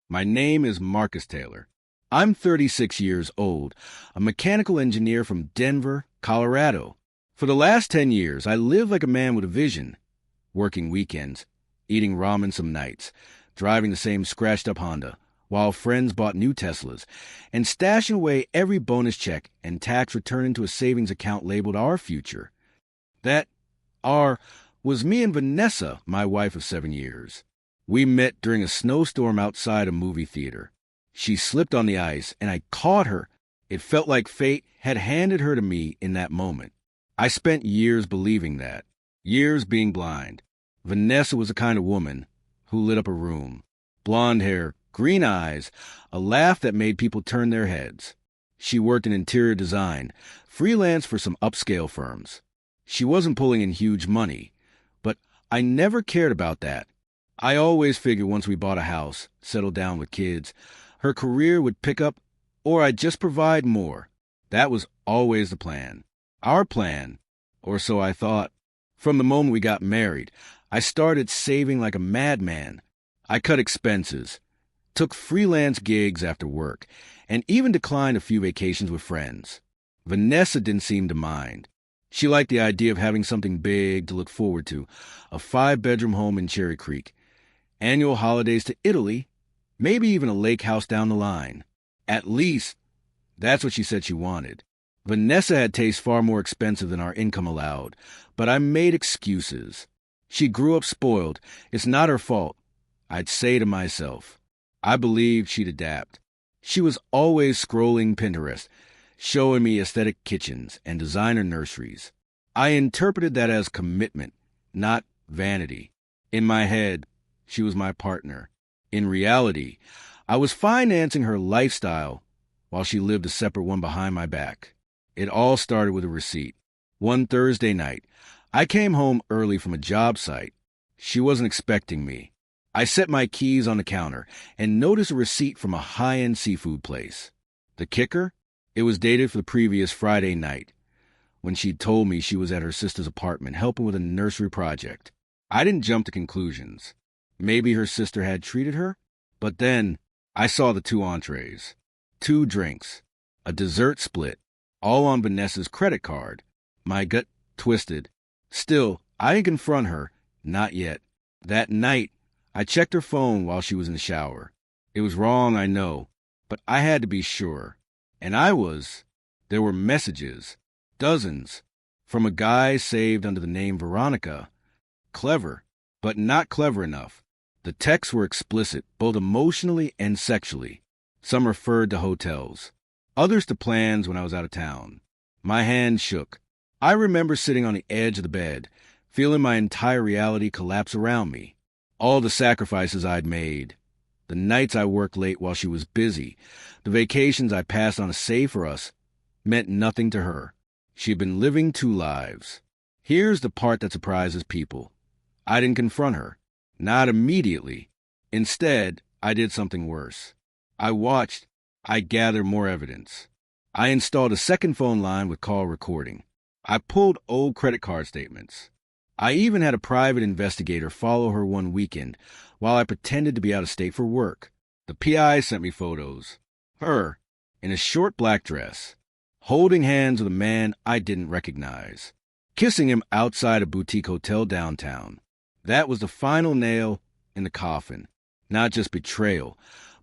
My name is Marcus Taylor. I'm 36 years old, a mechanical engineer from Denver, Colorado. For the last 10 years, I live like a man with a vision, working weekends, eating ramen some nights, driving the same scratched-up Honda, while friends bought new Teslas, and stashing away every bonus check and tax return into a savings account labeled Our Future. That R was me and Vanessa, my wife of 7 years. We met during a snowstorm outside a movie theater. She slipped on the ice, and I caught her. It felt like fate had handed her to me in that moment. I spent years believing that, years being blind. Vanessa was the kind of woman who lit up a room. Blonde hair, green eyes, a laugh that made people turn their heads. She worked in interior design, freelance for some upscale firms. She wasn't pulling in huge money, but I never cared about that. I always figured once we bought a house, settled down with kids, her career would pick up, or I'd just provide more. That was always the plan. Our plan, or so I thought. From the moment we got married, I started saving like a madman. I cut expenses, took freelance gigs after work, and even declined a few vacations with friends. Vanessa didn't seem to mind. She liked the idea of having something big to look forward to, a 5-bedroom home in Cherry Creek, annual holidays to Italy, maybe even a lake house down the line. At least, that's what she said she wanted. Vanessa had tastes far more expensive than our income allowed, but I made excuses. She grew up spoiled. It's not her fault. I'd say to myself. I believed she'd adapt. She was always scrolling Pinterest, showing me aesthetic kitchens and designer nurseries. I interpreted that as commitment, not vanity. In my head, she was my partner. In reality, I was financing her lifestyle while she lived a separate one behind my back. It all started with a receipt. One Thursday night, I came home early from a job site. She wasn't expecting me. I set my keys on the counter and noticed a receipt from a high-end seafood place. The kicker? It was dated for the previous Friday night, when she'd told me she was at her sister's apartment helping with a nursery project. I didn't jump to conclusions. Maybe her sister had treated her? But then I saw the 2 entrees, 2 drinks, a dessert split, all on Vanessa's credit card. My gut twisted. Still, I didn't confront her. Not yet. That night, I checked her phone while she was in the shower. It was wrong, I know, but I had to be sure. And there were messages, dozens, from a guy saved under the name Veronica. Clever, but not clever enough. The texts were explicit, both emotionally and sexually. Some referred to hotels, others to plans when I was out of town. My hand shook. I remember sitting on the edge of the bed, feeling my entire reality collapse around me. All the sacrifices I'd made, the nights I worked late while she was busy, the vacations I passed on to save for us, meant nothing to her. She'd been living 2 lives. Here's the part that surprises people. I didn't confront her. Not immediately. Instead, I did something worse. I watched. I gathered more evidence. I installed a second phone line with call recording. I pulled old credit card statements. I even had a private investigator follow her one weekend while I pretended to be out of state for work. The PI sent me photos. Her, in a short black dress, holding hands with a man I didn't recognize, kissing him outside a boutique hotel downtown. That was the final nail in the coffin. Not just betrayal,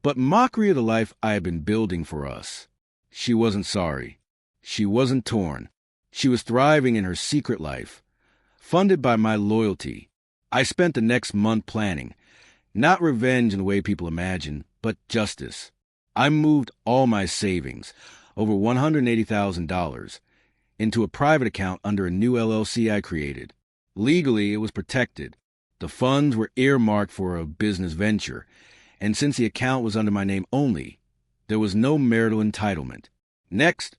but mockery of the life I had been building for us. She wasn't sorry. She wasn't torn. She was thriving in her secret life, funded by my loyalty. I spent the next month planning, not revenge in the way people imagine, but justice. I moved all my savings, over $180,000, into a private account under a new LLC I created. Legally, it was protected. The funds were earmarked for a business venture, and since the account was under my name only, there was no marital entitlement. Next,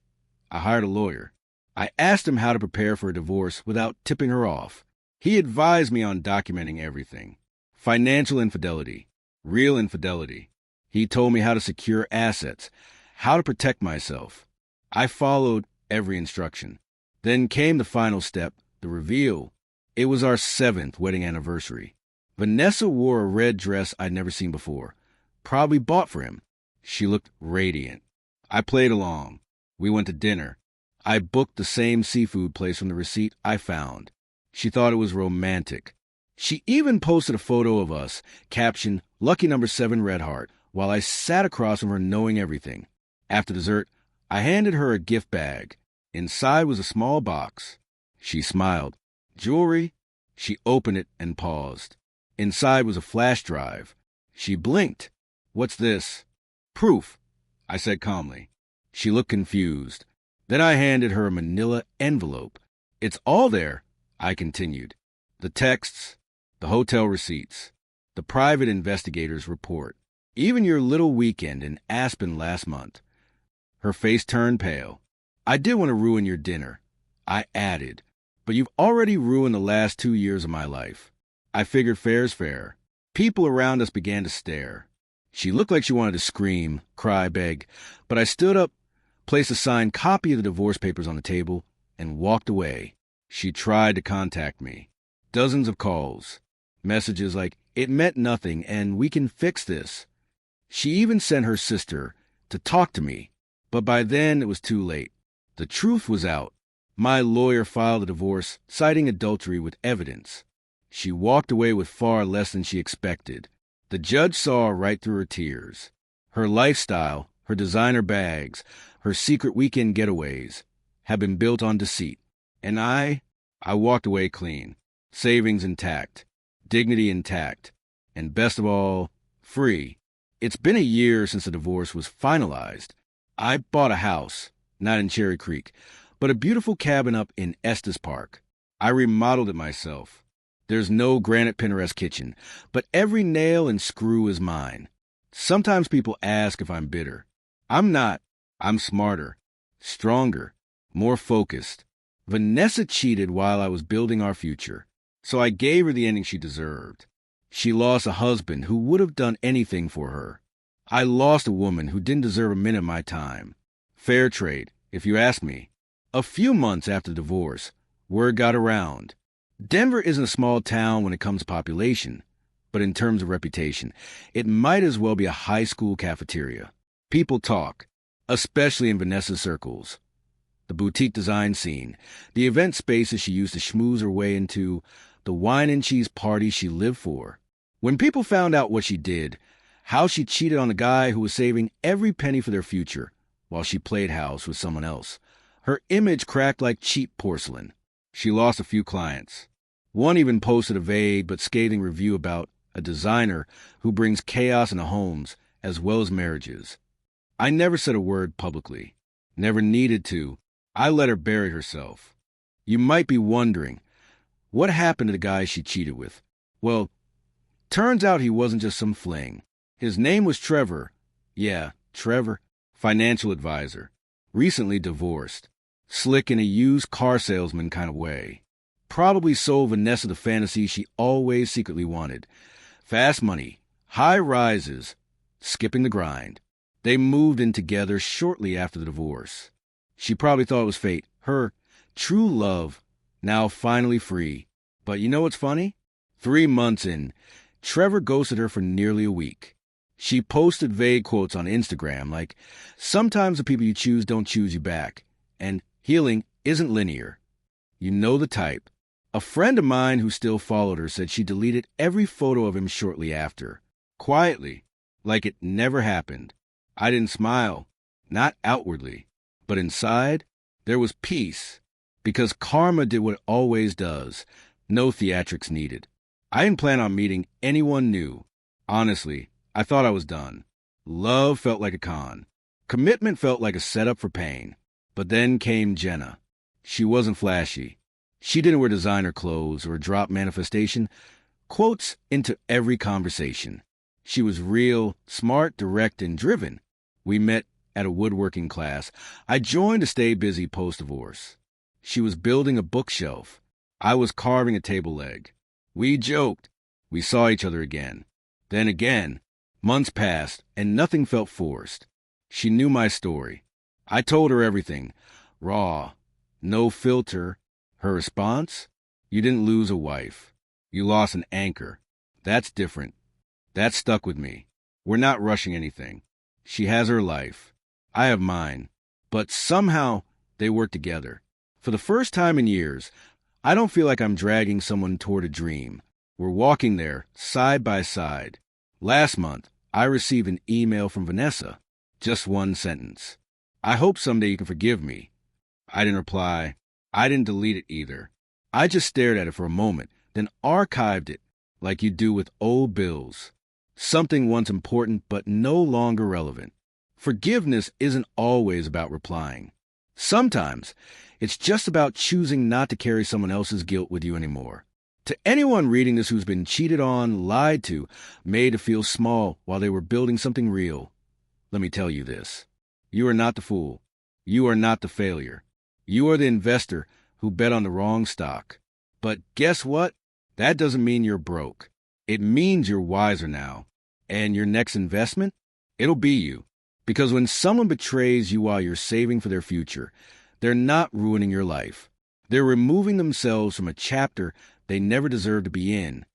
I hired a lawyer. I asked him how to prepare for a divorce without tipping her off. He advised me on documenting everything. Financial infidelity, real infidelity. He told me how to secure assets, how to protect myself. I followed every instruction. Then came the final step, the reveal. It was our 7th wedding anniversary. Vanessa wore a red dress I'd never seen before, probably bought for him. She looked radiant. I played along. We went to dinner. I booked the same seafood place from the receipt I found. She thought it was romantic. She even posted a photo of us, captioned, "Lucky number 7 Red Heart," while I sat across from her knowing everything. After dessert, I handed her a gift bag. Inside was a small box. She smiled. "Jewelry?" She opened it and paused. Inside was a flash drive. She blinked. "What's this?" "Proof," I said calmly. She looked confused. Then I handed her a manila envelope. "It's all there," I continued. "The texts, the hotel receipts, the private investigator's report, even your little weekend in Aspen last month." Her face turned pale. "I did want to ruin your dinner," I added, "but you've already ruined the last 2 years of my life." I figured fair's fair. People around us began to stare. She looked like she wanted to scream, cry, beg, but I stood up, placed a signed copy of the divorce papers on the table, and walked away. She tried to contact me. Dozens of calls. Messages like, "It meant nothing, and we can fix this." She even sent her sister to talk to me, but by then it was too late. The truth was out. My lawyer filed a divorce, citing adultery with evidence. She walked away with far less than she expected. The judge saw right through her tears. Her lifestyle, her designer bags, her secret weekend getaways had been built on deceit. And I walked away clean. Savings intact. Dignity intact. And best of all, free. It's been a year since the divorce was finalized. I bought a house, not in Cherry Creek, but a beautiful cabin up in Estes Park. I remodeled it myself. There's no granite Pinterest kitchen, but every nail and screw is mine. Sometimes people ask if I'm bitter. I'm not. I'm smarter, stronger, more focused. Vanessa cheated while I was building our future, so I gave her the ending she deserved. She lost a husband who would have done anything for her. I lost a woman who didn't deserve a minute of my time. Fair trade, if you ask me. A few months after the divorce, word got around. Denver isn't a small town when it comes to population, but in terms of reputation, it might as well be a high school cafeteria. People talk, especially in Vanessa's circles. The boutique design scene, the event spaces she used to schmooze her way into, the wine and cheese parties she lived for. When people found out what she did, how she cheated on a guy who was saving every penny for their future while she played house with someone else, her image cracked like cheap porcelain. She lost a few clients. One even posted a vague but scathing review about a designer who brings chaos into homes as well as marriages. I never said a word publicly. Never needed to. I let her bury herself. You might be wondering, what happened to the guy she cheated with? Well, turns out he wasn't just some fling. His name was Trevor. Yeah, Trevor. Financial advisor. Recently divorced. Slick in a used car salesman kind of way. Probably sold Vanessa the fantasy she always secretly wanted. Fast money, high rises, skipping the grind. They moved in together shortly after the divorce. She probably thought it was fate. Her true love, now finally free. But you know what's funny? 3 months in, Trevor ghosted her for nearly a week. She posted vague quotes on Instagram like, "Sometimes the people you choose don't choose you back," and "Healing isn't linear." You know the type. A friend of mine who still followed her said she deleted every photo of him shortly after. Quietly, like it never happened. I didn't smile, not outwardly, but inside, there was peace. Because karma did what it always does. No theatrics needed. I didn't plan on meeting anyone new. Honestly, I thought I was done. Love felt like a con. Commitment felt like a setup for pain. But then came Jenna. She wasn't flashy. She didn't wear designer clothes or drop manifestation quotes into every conversation. She was real, smart, direct, and driven. We met at a woodworking class. I joined to stay busy post-divorce. She was building a bookshelf. I was carving a table leg. We joked. We saw each other again. Then again. Months passed, and nothing felt forced. She knew my story. I told her everything. Raw. No filter. Her response? "You didn't lose a wife. You lost an anchor." That's different. That stuck with me. We're not rushing anything. She has her life. I have mine. But somehow they work together. For the first time in years, I don't feel like I'm dragging someone toward a dream. We're walking there, side by side. Last month, I received an email from Vanessa. Just one sentence. I hope someday you can forgive me. I didn't reply. I didn't delete it either. I just stared at it for a moment, then archived it like you do with old bills. Something once important but no longer relevant. Forgiveness isn't always about replying. Sometimes it's just about choosing not to carry someone else's guilt with you anymore. To anyone reading this who's been cheated on, lied to, made to feel small while they were building something real, let me tell you this. You are not the fool. You are not the failure. You are the investor who bet on the wrong stock. But guess what? That doesn't mean you're broke. It means you're wiser now. And your next investment? It'll be you. Because when someone betrays you while you're saving for their future, they're not ruining your life. They're removing themselves from a chapter they never deserved to be in.